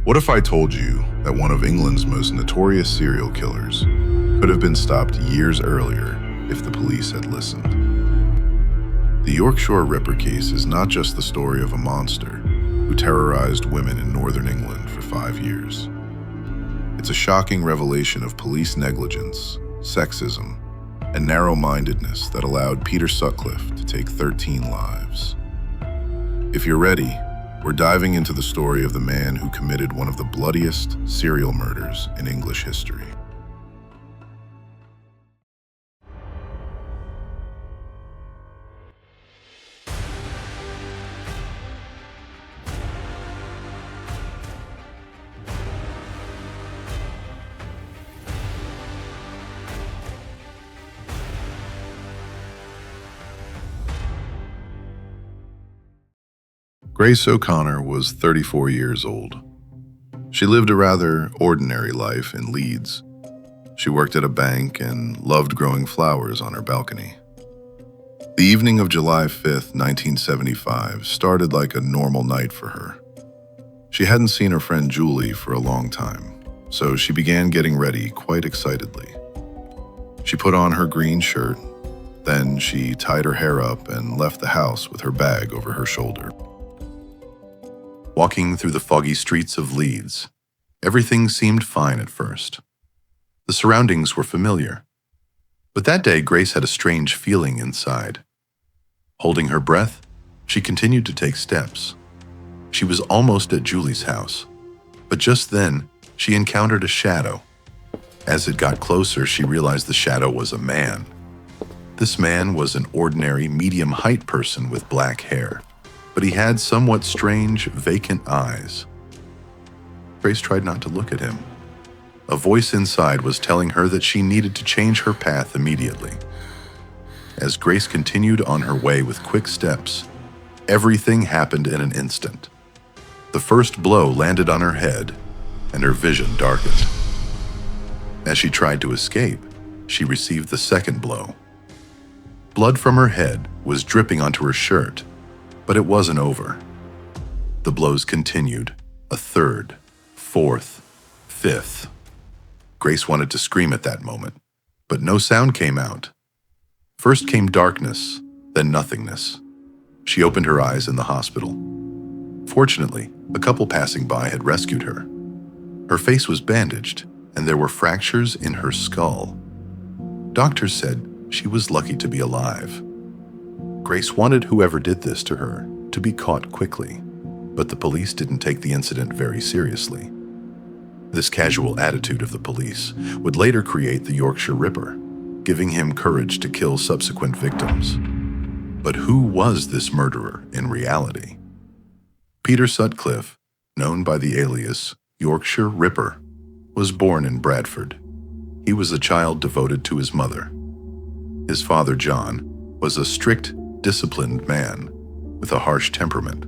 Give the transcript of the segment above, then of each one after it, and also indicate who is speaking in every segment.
Speaker 1: What if I told you that one of England's most notorious serial killers could have been stopped years earlier if the police had listened? The Yorkshire Ripper case is not just the story of a monster who terrorized women in northern England for 5 years. It's a shocking revelation of police negligence, sexism, and narrow-mindedness that allowed Peter Sutcliffe to take 13 lives. If you're ready, we're diving into the story of the man who committed one of the bloodiest serial murders in English history. Grace O'Connor was 34 years old. She lived a rather ordinary life in Leeds. She worked at a bank and loved growing flowers on her balcony. The evening of July 5th, 1975 started like a normal night for her. She hadn't seen her friend Julie for a long time, so she began getting ready quite excitedly. She put on her green shirt, then she tied her hair up and left the house with her bag over her shoulder. Walking through the foggy streets of Leeds, everything seemed fine at first. The surroundings were familiar. But that day, Grace had a strange feeling inside. Holding her breath, she continued to take steps. She was almost at Julie's house, but just then, she encountered a shadow. As it got closer, she realized the shadow was a man. This man was an ordinary, medium-height person with black hair, but he had somewhat strange, vacant eyes. Grace tried not to look at him. A voice inside was telling her that she needed to change her path immediately. As Grace continued on her way with quick steps, everything happened in an instant. The first blow landed on her head, and her vision darkened. As she tried to escape, she received the second blow. Blood from her head was dripping onto her shirt, but it wasn't over. The blows continued, a third, fourth, fifth. Grace wanted to scream at that moment, but no sound came out. First came darkness, then nothingness. She opened her eyes in the hospital. Fortunately, a couple passing by had rescued her. Her face was bandaged, and there were fractures in her skull. Doctors said she was lucky to be alive. Grace wanted whoever did this to her to be caught quickly, but the police didn't take the incident very seriously. This casual attitude of the police would later create the Yorkshire Ripper, giving him courage to kill subsequent victims. But who was this murderer in reality? Peter Sutcliffe, known by the alias Yorkshire Ripper, was born in Bradford. He was a child devoted to his mother. His father, John, was a strict, disciplined man with a harsh temperament.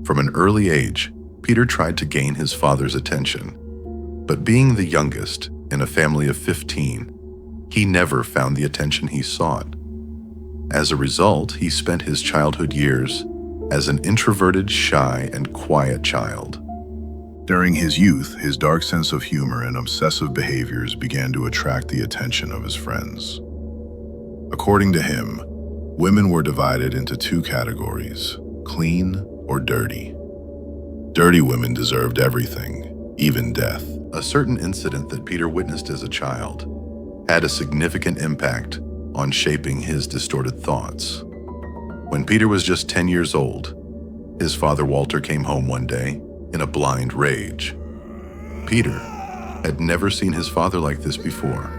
Speaker 1: From an early age, Peter tried to gain his father's attention, but being the youngest in a family of 15, he never found the attention he sought. As a result, he spent his childhood years as an introverted, shy, and quiet child. During his youth, his dark sense of humor and obsessive behaviors began to attract the attention of his friends. According to him, women were divided into two categories, clean or dirty. Dirty women deserved everything, even death. A certain incident that Peter witnessed as a child had a significant impact on shaping his distorted thoughts. When Peter was just 10 years old, his father Walter came home one day in a blind rage. Peter had never seen his father like this before.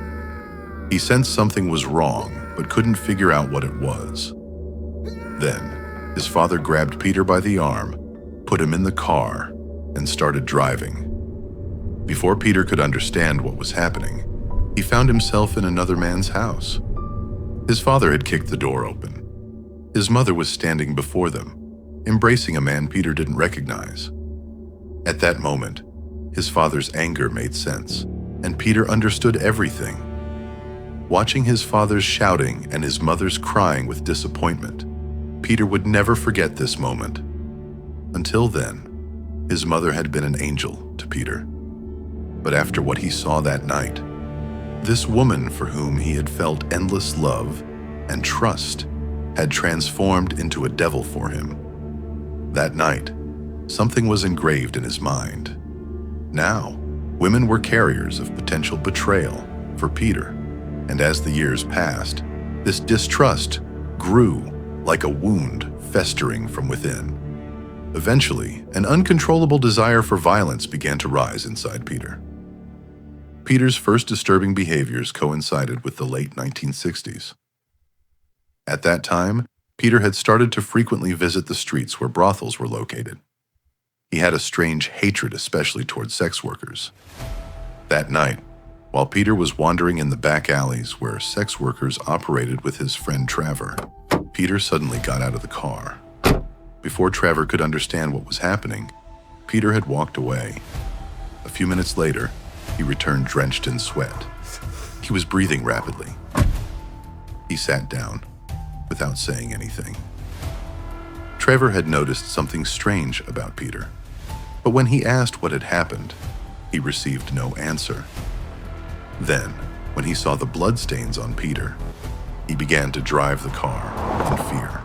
Speaker 1: He sensed something was wrong, but couldn't figure out what it was. Then, his father grabbed Peter by the arm, put him in the car, and started driving. Before Peter could understand what was happening, he found himself in another man's house. His father had kicked the door open. His mother was standing before them, embracing a man Peter didn't recognize. At that moment, his father's anger made sense, and Peter understood everything. Watching his father's shouting and his mother's crying with disappointment, Peter would never forget this moment. Until then, His mother had been an angel to Peter. But after what he saw that night, this woman for whom he had felt endless love and trust had transformed into a devil for him. That night, something was engraved in his mind. Now, women were carriers of potential betrayal for Peter, and as the years passed, this distrust grew like a wound festering from within. Eventually, an uncontrollable desire for violence began to rise inside Peter. Peter's first disturbing behaviors coincided with the late 1960s. At that time, Peter had started to frequently visit the streets where brothels were located. He had a strange hatred, especially towards sex workers. That night, while Peter was wandering in the back alleys where sex workers operated with his friend Trevor, Peter suddenly got out of the car. Before Trevor could understand what was happening, Peter had walked away. A few minutes later, he returned drenched in sweat. He was breathing rapidly. He sat down, without saying anything. Trevor had noticed something strange about Peter, but when he asked what had happened, he received no answer. Then, when he saw the bloodstains on Peter, he began to drive the car in fear.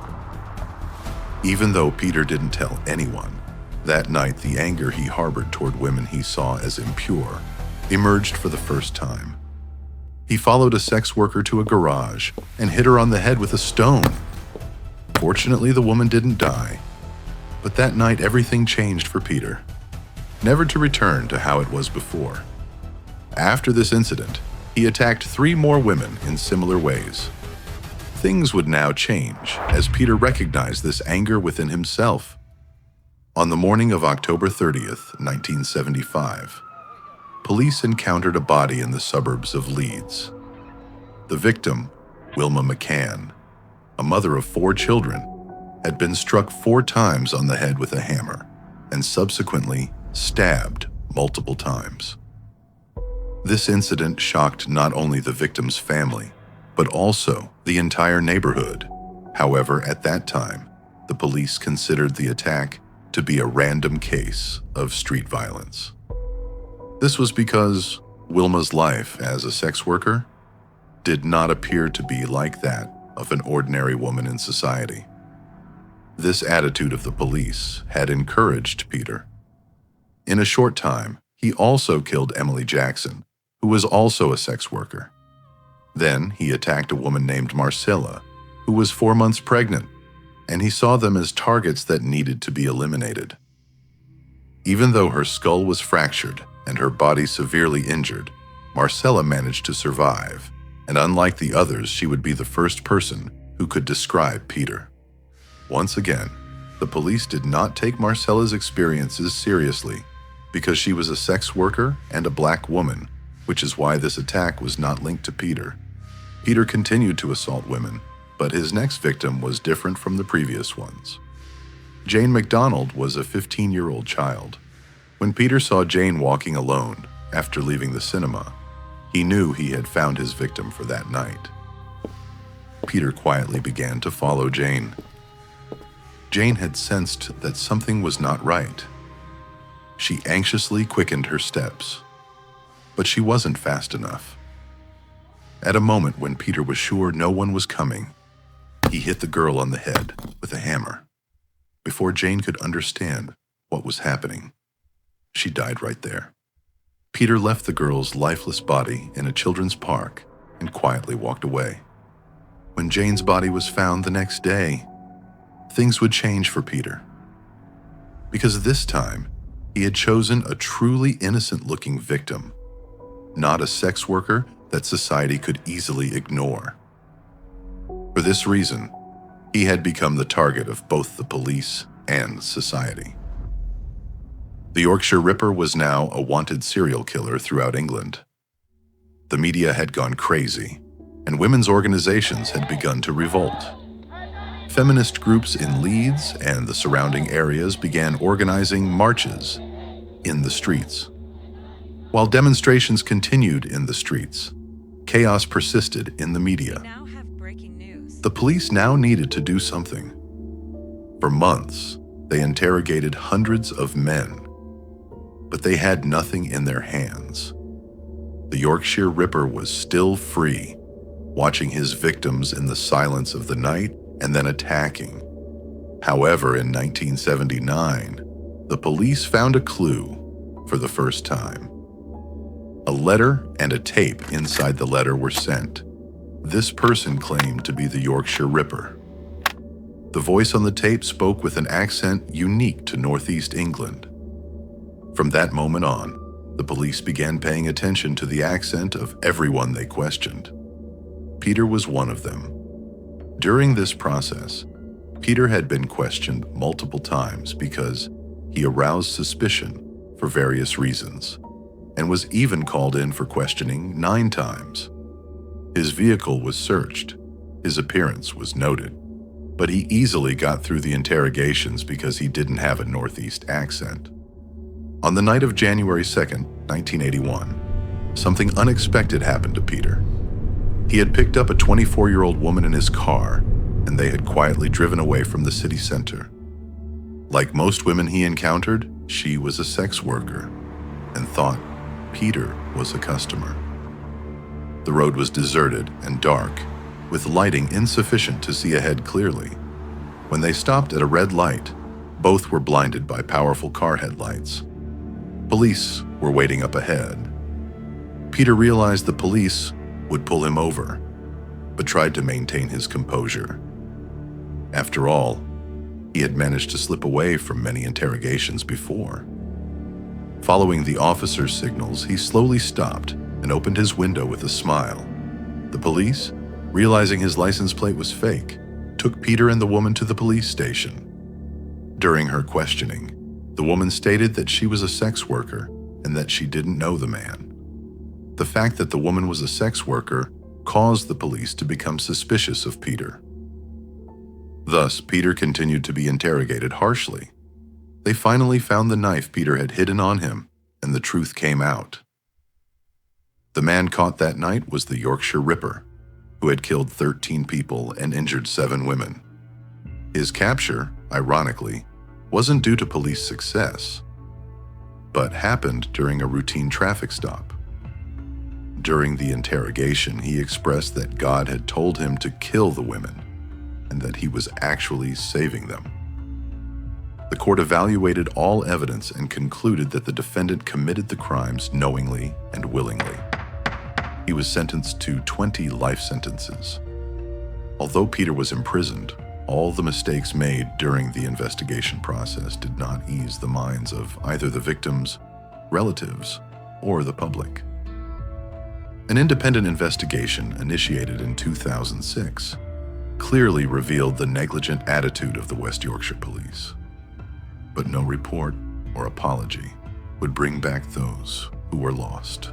Speaker 1: Even though Peter didn't tell anyone, that night the anger he harbored toward women he saw as impure emerged for the first time. He followed a sex worker to a garage and hit her on the head with a stone. Fortunately, the woman didn't die. But that night, everything changed for Peter, never to return to how it was before. After this incident, he attacked 3 more women in similar ways. Things would now change as Peter recognized this anger within himself. On the morning of October 30th, 1975, police encountered a body in the suburbs of Leeds. The victim, Wilma McCann, a mother of 4 children, had been struck 4 times on the head with a hammer and subsequently stabbed multiple times. This incident shocked not only the victim's family, but also the entire neighborhood. However, at that time, the police considered the attack to be a random case of street violence. This was because Wilma's life as a sex worker did not appear to be like that of an ordinary woman in society. This attitude of the police had encouraged Peter. In a short time, he also killed Emily Jackson, who was also a sex worker. Then he attacked a woman named Marcella, who was 4 months pregnant, and he saw them as targets that needed to be eliminated. Even though her skull was fractured and her body severely injured, Marcella managed to survive, and unlike the others, she would be the first person who could describe Peter. Once again, the police did not take Marcella's experiences seriously because she was a sex worker and a black woman, which is why this attack was not linked to Peter. Peter continued to assault women, but his next victim was different from the previous ones. Jane McDonald was a 15-year-old child. When Peter saw Jane walking alone after leaving the cinema, he knew he had found his victim for that night. Peter quietly began to follow Jane. Jane had sensed that something was not right. She anxiously quickened her steps, but she wasn't fast enough. At a moment when Peter was sure no one was coming, he hit the girl on the head with a hammer. Before Jane could understand what was happening, she died right there. Peter left the girl's lifeless body in a children's park and quietly walked away. When Jane's body was found the next day, things would change for Peter. Because this time, he had chosen a truly innocent-looking victim, not a sex worker that society could easily ignore. For this reason, he had become the target of both the police and society. The Yorkshire Ripper was now a wanted serial killer throughout England. The media had gone crazy, and women's organizations had begun to revolt. Feminist groups in Leeds and the surrounding areas began organizing marches in the streets. While demonstrations continued in the streets, chaos persisted in the media.
Speaker 2: Now have breaking news.
Speaker 1: The police now needed to do something. For months, they interrogated hundreds of men but they had nothing in their hands. The Yorkshire Ripper was still free, watching his victims in the silence of the night and then attacking. However, in 1979, the police found a clue for the first time. A letter and a tape inside the letter were sent. This person claimed to be the Yorkshire Ripper. The voice on the tape spoke with an accent unique to Northeast England. From that moment on, the police began paying attention to the accent of everyone they questioned. Peter was one of them. During this process, Peter had been questioned multiple times because he aroused suspicion for various reasons, and was even called in for questioning 9 times. His vehicle was searched. His appearance was noted, but he easily got through the interrogations because he didn't have a Northeast accent. On the night of January 2nd, 1981, something unexpected happened to Peter. He had picked up a 24-year-old woman in his car, and they had quietly driven away from the city center. Like most women he encountered, she was a sex worker and thought Peter was a customer. The road was deserted and dark, with lighting insufficient to see ahead clearly. When they stopped at a red light, both were blinded by powerful car headlights. Police were waiting up ahead. Peter realized the police would pull him over, but tried to maintain his composure. After all, he had managed to slip away from many interrogations before. Following the officer's signals, he slowly stopped and opened his window with a smile. The police, realizing his license plate was fake, took Peter and the woman to the police station. During her questioning, the woman stated that she was a sex worker and that she didn't know the man. The fact that the woman was a sex worker caused the police to become suspicious of Peter. Thus, Peter continued to be interrogated harshly. They finally found the knife Peter had hidden on him, and the truth came out. The man caught that night was the Yorkshire Ripper, who had killed 13 people and injured 7 women. His capture, ironically, wasn't due to police success, but happened during a routine traffic stop. During the interrogation, he expressed that God had told him to kill the women, and that he was actually saving them. The court evaluated all evidence and concluded that the defendant committed the crimes knowingly and willingly. He was sentenced to 20 life sentences. Although Peter was imprisoned, all the mistakes made during the investigation process did not ease the minds of either the victims, relatives, or the public. An independent investigation initiated in 2006 clearly revealed the negligent attitude of the West Yorkshire Police. But no report or apology would bring back those who were lost.